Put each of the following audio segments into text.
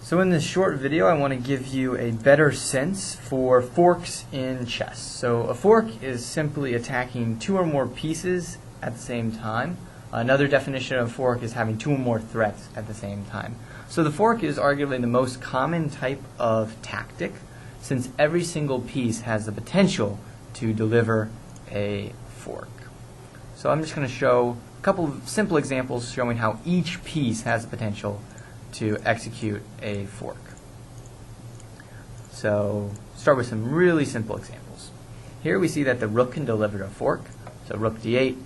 So in this short video, I want to give you a better sense for forks in chess. So a fork is simply attacking two or more pieces at the same time. Another definition of a fork is having two or more threats at the same time. So the fork is arguably the most common type of tactic, since every single piece has the potential to deliver a fork. So I'm just going to show a couple of simple examples showing how each piece has the potential to execute a fork. So start with some really simple examples. Here we see that the rook can deliver a fork. So rook d8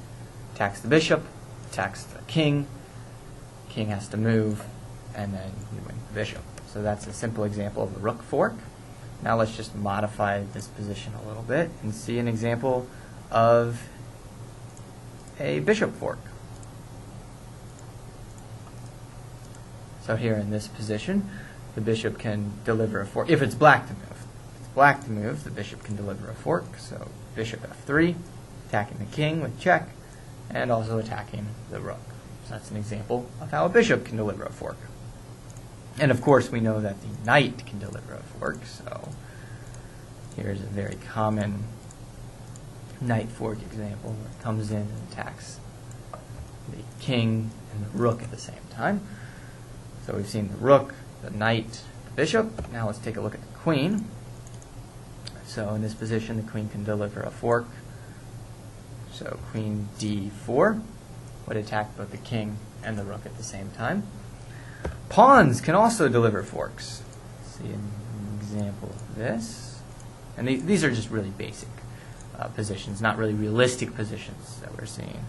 attacks the bishop, attacks the king has to move, and then you win the bishop. So that's a simple example of a rook fork. Now let's just modify this position a little bit and see an example of a bishop fork. So here in this position, the bishop can deliver a fork. If it's black to move. If it's black to move, the bishop can deliver a fork. So bishop f3, attacking the king with check, and also attacking the rook. So that's an example of how a bishop can deliver a fork. And of course, we know that the knight can deliver a fork. So here's a very common knight fork example where it comes in and attacks the king and the rook at the same time. So we've seen the rook, the knight, the bishop. Now let's take a look at the queen. So in this position, the queen can deliver a fork. So queen d4 would attack both the king and the rook at the same time. Pawns can also deliver forks. Let's see an example of this. And these are just really basic positions, not really realistic positions that we're seeing.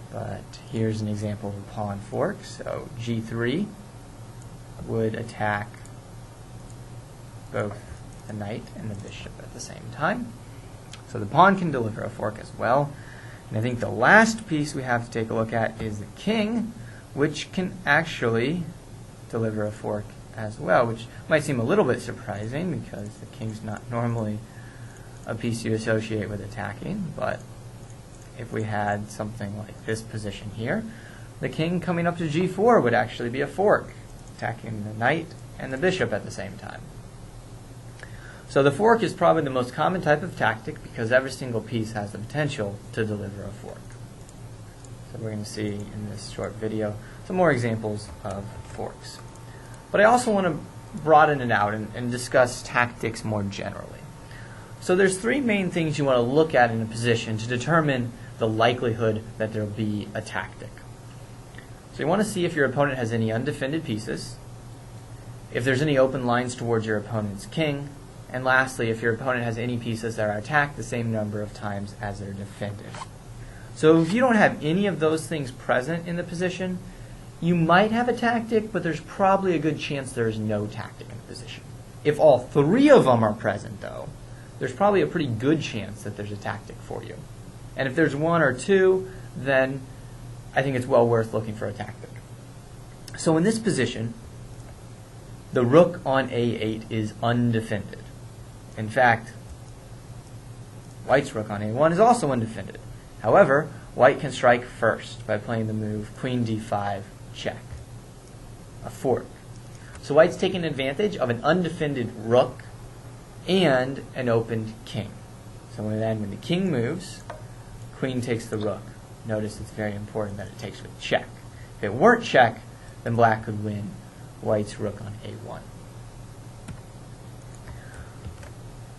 But here's an example of a pawn fork. So g3 would attack both the knight and the bishop at the same time. So the pawn can deliver a fork as well. And I think the last piece we have to take a look at is the king, which can actually deliver a fork as well, which might seem a little bit surprising because the king's not normally a piece you associate with attacking, but if we had something like this position here, the king coming up to g4 would actually be a fork, attacking the knight and the bishop at the same time. So the fork is probably the most common type of tactic because every single piece has the potential to deliver a fork. So we're going to see in this short video some more examples of forks. But I also want to broaden it out and discuss tactics more generally. So there's three main things you want to look at in a position to determine the likelihood that there will be a tactic. So you want to see if your opponent has any undefended pieces, if there's any open lines towards your opponent's king, and lastly, if your opponent has any pieces that are attacked the same number of times as they're defended. So if you don't have any of those things present in the position, you might have a tactic, but there's probably a good chance there's no tactic in the position. If all three of them are present, though, there's probably a pretty good chance that there's a tactic for you. And if there's one or two, then I think it's well worth looking for a tactic. So in this position, the rook on a8 is undefended. In fact, white's rook on a1 is also undefended. However, white can strike first by playing the move queen d5 check, a fork. So white's taking advantage of an undefended rook and an opened king. So when the king moves, queen takes the rook. Notice it's very important that it takes with check. If it weren't check, then black could win white's rook on a1.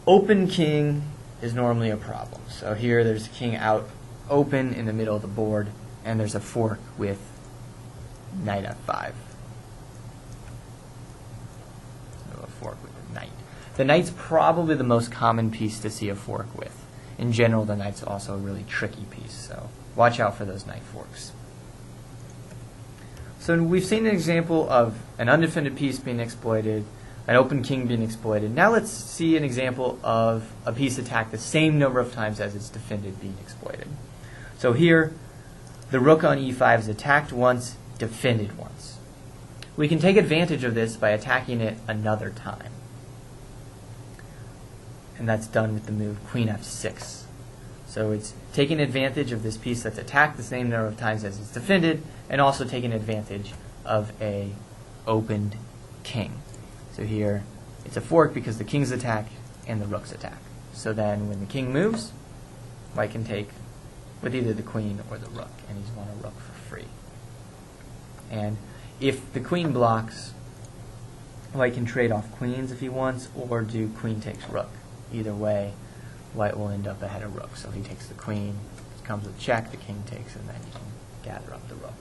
Open king is normally a problem. So here there's a king out open in the middle of the board, and there's a fork with knight f5. So a fork with a knight. The knight's probably the most common piece to see a fork with. In general, the knight's also a really tricky piece, so watch out for those knight forks. So we've seen an example of an undefended piece being exploited, an open king being exploited. Now let's see an example of a piece attacked the same number of times as it's defended being exploited. So here, the rook on e5 is attacked once, defended once. We can take advantage of this by attacking it another time. And that's done with the move queen f6. So it's taking advantage of this piece that's attacked the same number of times as it's defended, and also taking advantage of a opened king. So here it's a fork because the king's attack and the rook's attack. So then when the king moves, white can take with either the queen or the rook, and he's won a rook for free. And if the queen blocks, white can trade off queens if he wants, or do queen takes rook. Either way, white will end up ahead of rook. So if he takes the queen, it comes with check, the king takes, and then you can gather up the rook.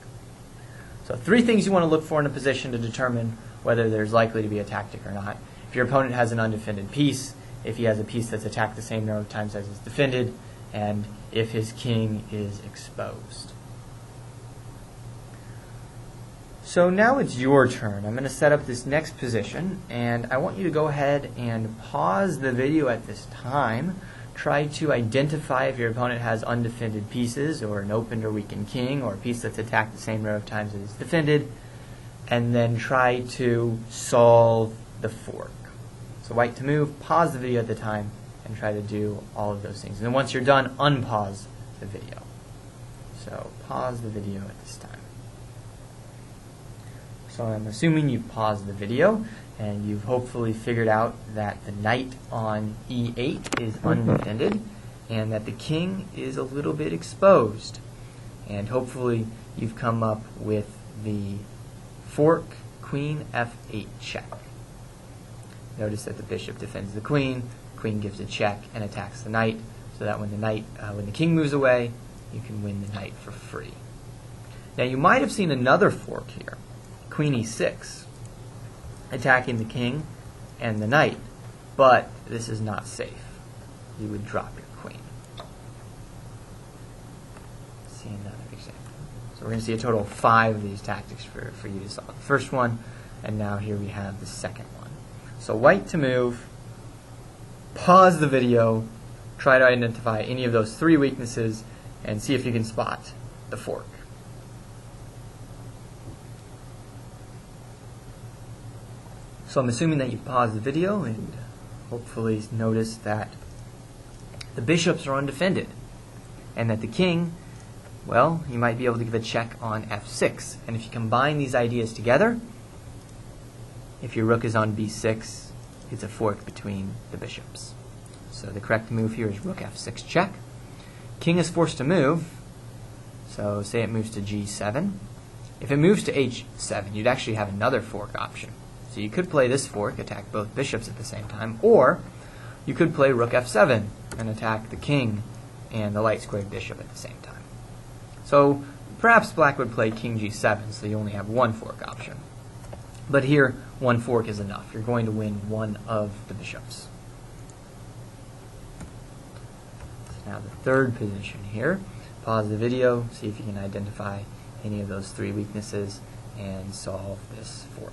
So 3 things you want to look for in a position to determine whether there's likely to be a tactic or not. If your opponent has an undefended piece, if he has a piece that's attacked the same number of times as it's defended, and if his king is exposed. So now it's your turn. I'm going to set up this next position, and I want you to go ahead and pause the video at this time. Try to identify if your opponent has undefended pieces, or an opened or weakened king, or a piece that's attacked the same number of times as it's defended, and then try to solve the fork. So white to move, pause the video at the time, and try to do all of those things. And then once you're done, unpause the video. So pause the video at this time. So I'm assuming you've paused the video, and you've hopefully figured out that the knight on e8 is undefended, and that the king is a little bit exposed. And hopefully you've come up with the fork, queen f8 check. Notice that the bishop defends the queen gives a check and attacks the knight, so that when the king moves away, you can win the knight for free. Now you might have seen another fork here, queen e6, attacking the king and the knight, but this is not safe. You would drop your queen. Let's see another example. So we're going to see a total of 5 of these tactics for you to solve. The first one, and now here we have the second one. So white to move, pause the video, try to identify any of those 3 weaknesses, and see if you can spot the fork. So I'm assuming that you paused the video and hopefully noticed that the bishops are undefended, and that the king, well, you might be able to give a check on f6. And if you combine these ideas together, if your rook is on b6, it's a fork between the bishops. So the correct move here is rook f6 check. King is forced to move, so say it moves to g7. If it moves to h7, you'd actually have another fork option. So you could play this fork, attack both bishops at the same time, or you could play rook f7 and attack the king and the light squared bishop at the same time. So perhaps black would play king g7, so you only have 1 fork option. But here, 1 fork is enough. You're going to win 1 of the bishops. So now the third position here. Pause the video, see if you can identify any of those 3 weaknesses, and solve this fork.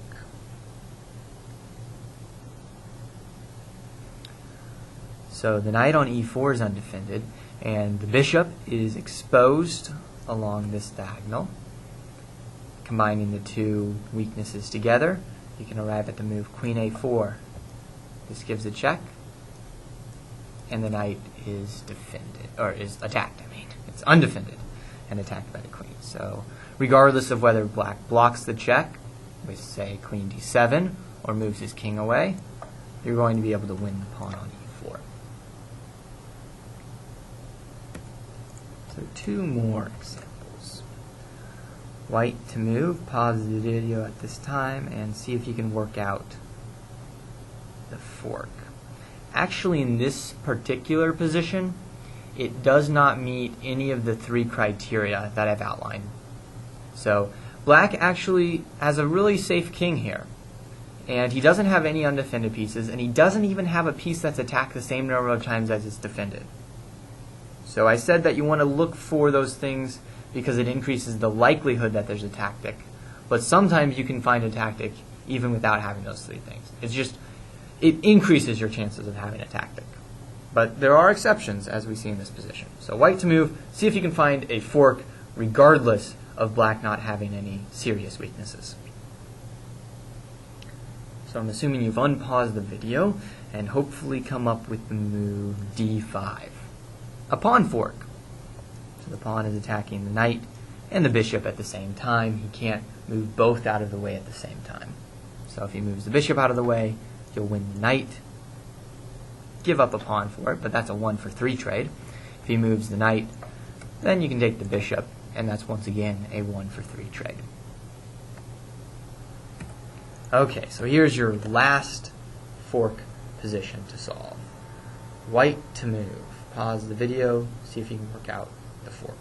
So the knight on e4 is undefended, and the bishop is exposed along this diagonal. Combining the 2 weaknesses together, you can arrive at the move queen a4. This gives a check, and the knight is defended, or is attacked, I mean. It's undefended and attacked by the queen. So regardless of whether black blocks the check with, say, queen d7, or moves his king away, you're going to be able to win the pawn on e4. So 2 more examples. White to move, pause the video at this time, and see if you can work out the fork. Actually, in this particular position, it does not meet any of the 3 criteria that I've outlined. So black actually has a really safe king here, and he doesn't have any undefended pieces, and he doesn't even have a piece that's attacked the same number of times as it's defended. So I said that you want to look for those things because it increases the likelihood that there's a tactic. But sometimes you can find a tactic even without having those 3 things. It's just, it increases your chances of having a tactic. But there are exceptions, as we see in this position. So white to move, see if you can find a fork regardless of black not having any serious weaknesses. So I'm assuming you've unpaused the video and hopefully come up with the move d5. A pawn fork. So the pawn is attacking the knight and the bishop at the same time. He can't move both out of the way at the same time. So if he moves the bishop out of the way, you'll win the knight, give up a pawn for it, but that's a 1 for 3 trade. If he moves the knight, then you can take the bishop, and that's once again a 1 for 3 trade. Okay, so here's your last fork position to solve. White to move. Pause the video, see if you can work out the fork.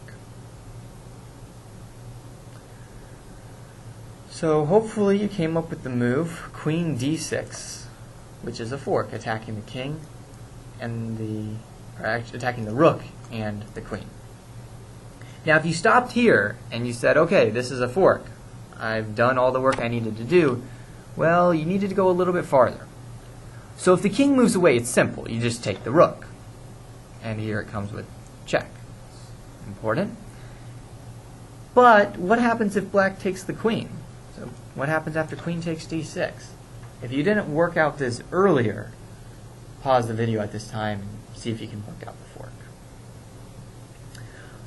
So hopefully you came up with the move Queen D6, which is a fork, attacking the king and attacking the rook and the queen. Now if you stopped here and you said, okay, this is a fork, I've done all the work I needed to do, well, you needed to go a little bit farther. So if the king moves away, it's simple. You just take the rook. And here it comes with check. Important. But what happens if black takes the queen? So what happens after queen takes d6? If you didn't work out this earlier, pause the video at this time and see if you can work out the fork.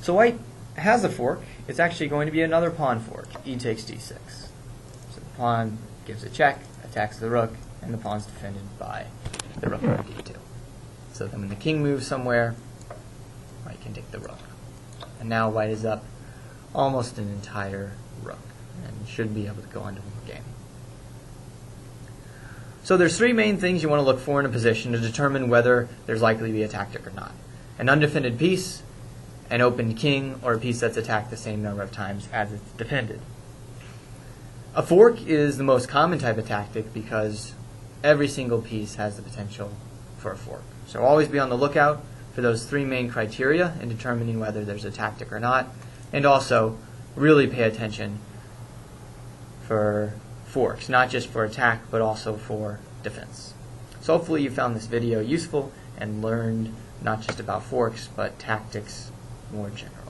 So white has a fork. It's actually going to be another pawn fork. E takes d6. So the pawn gives a check, attacks the rook, and the pawn's defended by the rook on d2. So then when the king moves somewhere, white can take the rook. And now white is up almost an entire rook and should be able to go on to win the game. So there's 3 main things you want to look for in a position to determine whether there's likely to be a tactic or not. An undefended piece, an opened king, or a piece that's attacked the same number of times as it's defended. A fork is the most common type of tactic because every single piece has the potential for a fork. So always be on the lookout for those 3 main criteria in determining whether there's a tactic or not, and also really pay attention for forks, not just for attack but also for defense. So hopefully you found this video useful and learned not just about forks but tactics more generally.